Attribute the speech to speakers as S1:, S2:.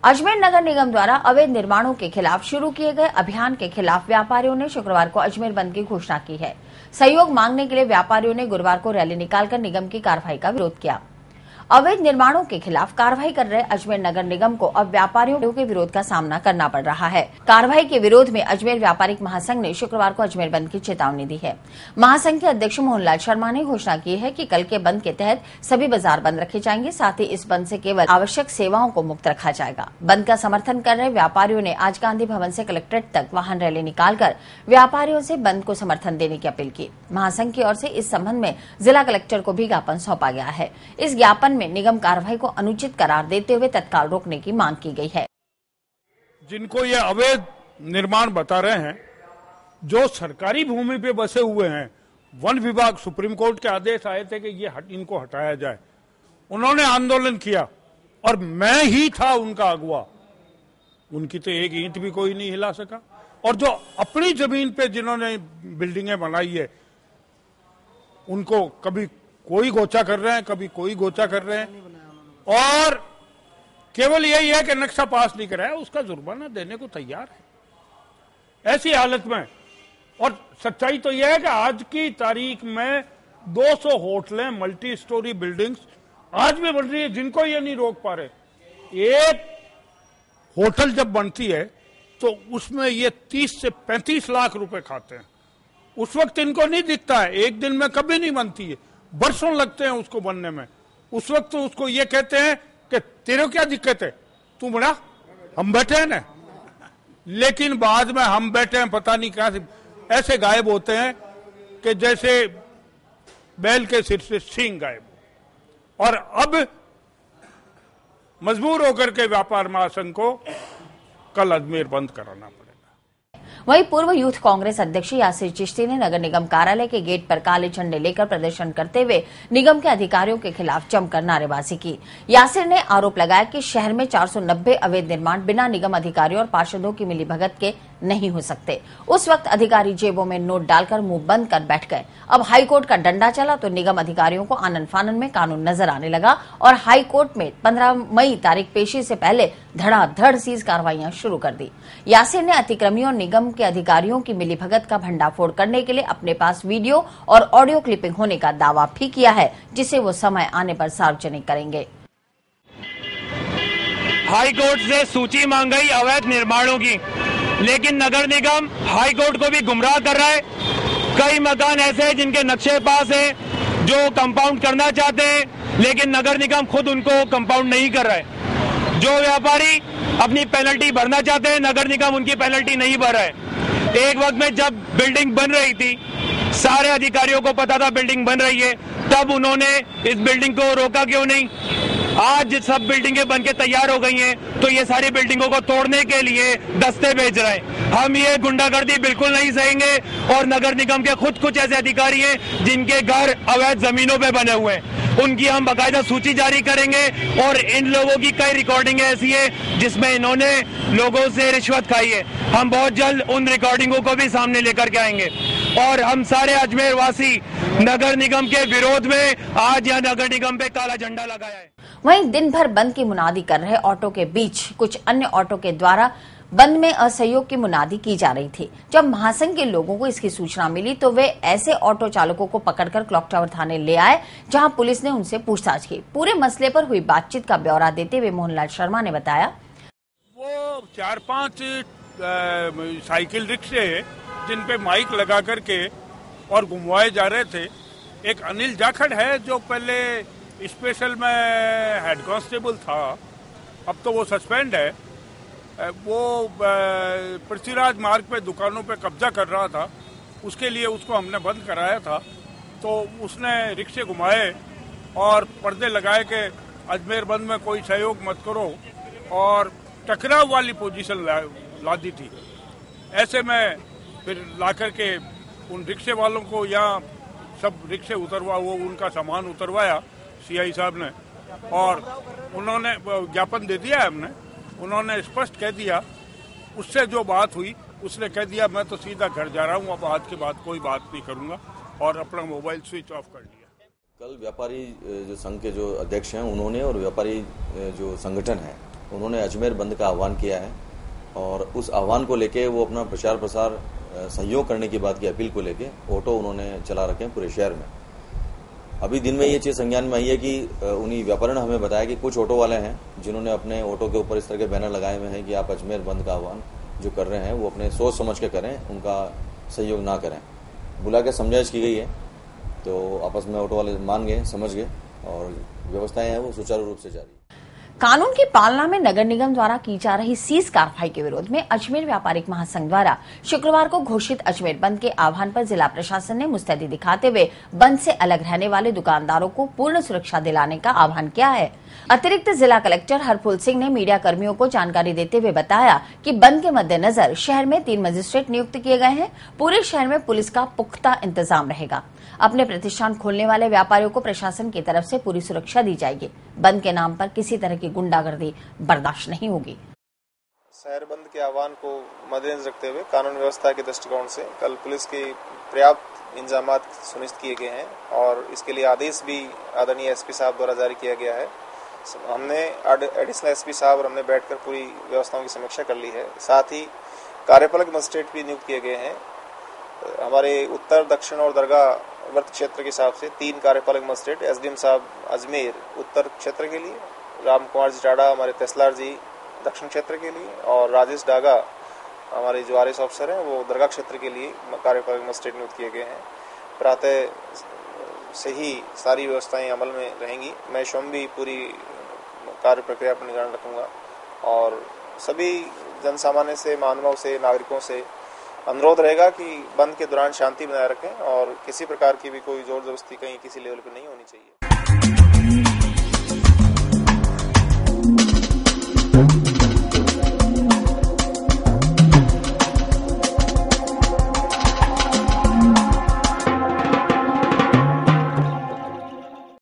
S1: अजमेर नगर निगम द्वारा अवैध निर्माणों के खिलाफ शुरू किए गए अभियान के खिलाफ व्यापारियों ने शुक्रवार को अजमेर बंद की घोषणा की है। सहयोग मांगने के लिए व्यापारियों ने गुरुवार को रैली निकालकर निगम की कार्रवाई का विरोध किया। अवैध निर्माणों के खिलाफ कार्रवाई कर रहे अजमेर नगर निगम को अब व्यापारियों के विरोध का सामना करना पड़ रहा है। कार्रवाई के विरोध में अजमेर व्यापारिक महासंघ ने शुक्रवार को अजमेर बंद की चेतावनी दी है। महासंघ के अध्यक्ष मोहनलाल शर्मा ने घोषणा की है कि कल के बंद के तहत सभी बाजार बंद रखे जाएंगे। साथ ही इस बंद से केवल आवश्यक सेवाओं को मुक्त रखा जाएगा। बंद का समर्थन कर रहे व्यापारियों ने आज गांधी भवन से कलेक्ट्रेट तक वाहन रैली निकालकर व्यापारियों से बंद को समर्थन देने की अपील की। महासंघ की ओर से इस संबंध में जिला कलेक्टर को भी ज्ञापन सौंपा गया है। इस ज्ञापन में निगम कार्रवाई को अनुचित करार देते हुए तत्काल रोकने की मांग की गई है।
S2: जिनको ये अवैध निर्माण बता रहे हैं, जो सरकारी भूमि पे बसे हुए हैं, वन विभाग सुप्रीम कोर्ट के आदेश आए थे कि इनको हटाया जाए। उन्होंने आंदोलन किया और मैं ही था उनका अगुवा। उनकी तो एक ईंट भी कोई नहीं हिला सका। और जो अपनी जमीन पे जिन्होंने बिल्डिंगें बनाई है, उनको कभी कोई गोचा कर रहे हैं, कभी कोई गोचा कर रहे हैं। और केवल यही है कि नक्शा पास नहीं कराया, उसका जुर्माना देने को तैयार है। ऐसी हालत में, और सच्चाई तो यह है कि आज की तारीख में 200 होटलें, मल्टी स्टोरी बिल्डिंग्स आज भी बन रही है, जिनको ये नहीं रोक पा रहे। एक होटल जब बनती है तो उसमें ये 30 से 35 लाख रुपए खाते हैं। उस वक्त इनको नहीं दिखता है, एक दिन में कभी नहीं बनती है, बरसों लगते हैं उसको बनने में। उस वक्त तो उसको ये कहते हैं कि तेरे क्या दिक्कत है, तू बड़ा, हम बैठे हैं ना। लेकिन बाद में हम बैठे हैं पता नहीं कहां से ऐसे गायब होते हैं कि जैसे बैल के सिर से सींग गायब। और अब मजबूर होकर के व्यापार महासंघ को कल अजमेर बंद कराना पड़ेगा।
S1: वहीं पूर्व यूथ कांग्रेस अध्यक्ष यासिर चिश्ती ने नगर निगम कार्यालय के गेट पर काले झंडे लेकर प्रदर्शन करते हुए निगम के अधिकारियों के खिलाफ जमकर नारेबाजी की। यासिर ने आरोप लगाया कि शहर में 490 अवैध निर्माण बिना निगम अधिकारियों और पार्षदों की मिलीभगत के नहीं हो सकते। उस वक्त अधिकारी जेबों में नोट डालकर मुंह बंद कर बैठ गए। अब हाईकोर्ट का डंडा चला तो निगम अधिकारियों को आनन फानन में कानून नजर आने लगा और हाईकोर्ट में 15 मई तारीख पेशी से पहले धड़ाधड़ सीज कार्रवाइयां शुरू कर दी। यासिर ने अतिक्रमियों और निगम के अधिकारियों की मिलीभगत का भंडाफोड़ करने के लिए अपने पास वीडियो और ऑडियो क्लिपिंग होने का दावा भी किया है, जिसे वो समय आने पर सार्वजनिक करेंगे।
S3: हाईकोर्ट से सूची मांग गई अवैध निर्माणों की, लेकिन नगर निगम हाईकोर्ट को भी गुमराह कर रहा है। कई मकान ऐसे हैं जिनके नक्शे पास हैं, जो कंपाउंड करना चाहते हैं, लेकिन नगर निगम खुद उनको कंपाउंड नहीं कर रहा है। जो व्यापारी अपनी पेनल्टी भरना चाहते हैं, नगर निगम उनकी पेनल्टी नहीं भर रहा है। एक वक्त में जब बिल्डिंग बन रही थी, सारे अधिकारियों को पता था बिल्डिंग बन रही है, तब उन्होंने इस बिल्डिंग को रोका क्यों नहीं? आज सब बिल्डिंगें बनके तैयार हो गई हैं, तो ये सारी बिल्डिंगों को तोड़ने के लिए दस्ते भेज रहे हैं। हम ये गुंडागर्दी बिल्कुल नहीं सहेंगे। और नगर निगम के खुद कुछ ऐसे अधिकारी हैं जिनके घर अवैध जमीनों पे बने हुए हैं, उनकी हम बाकायदा सूची जारी करेंगे। और इन लोगों की कई रिकॉर्डिंग ऐसी है जिसमें इन्होंने लोगों से रिश्वत खाई है। हम बहुत जल्द उन रिकॉर्डिंगों को भी सामने लेकर के आएंगे। और हम सारे अजमेर वासी नगर निगम के विरोध में आज यहाँ नगर निगम पे काला झंडा लगाया है।
S1: वहीं दिन भर बंद की मुनादी कर रहे ऑटो के बीच कुछ अन्य ऑटो के द्वारा बंद में असहयोग की मुनादी की जा रही थी। जब महासंघ के लोगों को इसकी सूचना मिली तो वे ऐसे ऑटो चालकों को पकड़कर क्लॉक टावर थाने ले आए, जहां पुलिस ने उनसे पूछताछ की। पूरे मसले पर हुई बातचीत का ब्यौरा देते हुए मोहनलाल शर्मा ने बताया,
S2: वो 4-5 साइकिल रिक्शे जिन पे माइक लगा करके और घुमवाए जा रहे थे। एक अनिल जाखड़ है जो पहले स्पेशल में हेड कांस्टेबल था, अब तो वो सस्पेंड है। वो पृथ्वीराज मार्ग पे दुकानों पे कब्जा कर रहा था, उसके लिए उसको हमने बंद कराया था। तो उसने रिक्शे घुमाए और पर्दे लगाए कि अजमेर बंद में कोई सहयोग मत करो, और टकराव वाली पोजीशन ला दी थी। ऐसे में फिर ला करके उन रिक्शे वालों को यहाँ सब रिक्शे वो उनका सामान उतरवाया सीआई साहब ने, और उन्होंने ज्ञापन दे दिया है हमने। उन्होंने स्पष्ट कह दिया, उससे जो बात हुई उसने कह दिया मैं तो सीधा घर जा रहा हूँ, अब आज के बाद कोई बात नहीं करूँगा, और अपना मोबाइल स्विच ऑफ कर लिया।
S4: कल व्यापारी जो संघ के जो अध्यक्ष हैं उन्होंने और व्यापारी जो संगठन है उन्होंने अजमेर बंद का आह्वान किया है और उस आह्वान को लेके वो अपना प्रचार प्रसार सहयोग करने की बात की अपील को लेके ऑटो उन्होंने चला रखे हैं पूरे शहर में। अभी दिन में ये चीज संज्ञान में आई है कि उन्हीं व्यापारियों ने हमें बताया कि कुछ ऑटो वाले हैं जिन्होंने अपने ऑटो के ऊपर इस तरह के बैनर लगाए हुए हैं कि आप अजमेर बंद का आह्वान जो कर रहे हैं वो अपने सोच समझ के करें, उनका सहयोग ना करें। बुला के समझाइश की गई है तो आपस में ऑटो वाले मान गए, समझ गए और व्यवस्थाएं हैं वो सुचारू रूप से जारी।
S1: कानून की पालना में नगर निगम द्वारा की जा रही सीज कार्रवाई के विरोध में अजमेर व्यापारिक महासंघ द्वारा शुक्रवार को घोषित अजमेर बंद के आह्वान पर जिला प्रशासन ने मुस्तैदी दिखाते हुए बंद से अलग रहने वाले दुकानदारों को पूर्ण सुरक्षा दिलाने का आह्वान किया है। अतिरिक्त जिला कलेक्टर हरफुल सिंह ने मीडिया कर्मियों को जानकारी देते हुए बताया कि बंद के मद्देनजर शहर में 3 मजिस्ट्रेट नियुक्त किए गए हैं। पूरे शहर में पुलिस का पुख्ता इंतजाम रहेगा। अपने प्रतिष्ठान खोलने वाले व्यापारियों को प्रशासन की तरफ से पूरी सुरक्षा दी जाएगी। बंद के नाम पर किसी तरह की गुंडागर्दी बर्दाश्त नहीं होगी।
S5: शहर बंद के आह्वान को मद्देनजर रखते हुए कानून व्यवस्था के दृष्टिकोण से कल पुलिस के पर्याप्त इंतजाम सुनिश्चित किए गए हैं और इसके लिए आदेश भी आदरणीय एसपी साहब द्वारा जारी किया गया है। हमने एडिशनल एसपी साहब और हमने बैठकर पूरी व्यवस्थाओं की समीक्षा कर ली है। साथ ही कार्यपालक मजिस्ट्रेट भी नियुक्त किए गए हैं। हमारे उत्तर, दक्षिण और दरगाह वर्त क्षेत्र के हिसाब से 3 कार्यपालक मजिस्ट्रेट, एसडीएम साहब अजमेर उत्तर क्षेत्र के लिए, राम कुमार जी टाडा हमारे तहसीलदार जी दक्षिण क्षेत्र के लिए और राजेश डागा हमारे जो आरएस ऑफिसर हैं वो दरगाह क्षेत्र के लिए कार्यपालक मजिस्ट्रेट नियुक्त किए गए हैं। प्रातः से ही सारी व्यवस्थाएं अमल में रहेंगी। मैं स्वयं भी पूरी कार्य प्रक्रिया पर निगरानी रखूंगा और सभी जनसामान्य से, मानवों से, नागरिकों से अनुरोध रहेगा कि बंद के दौरान शांति बनाए रखें और किसी प्रकार की भी कोई जोर जबरदस्ती कहीं किसी लेवल पर नहीं होनी चाहिए।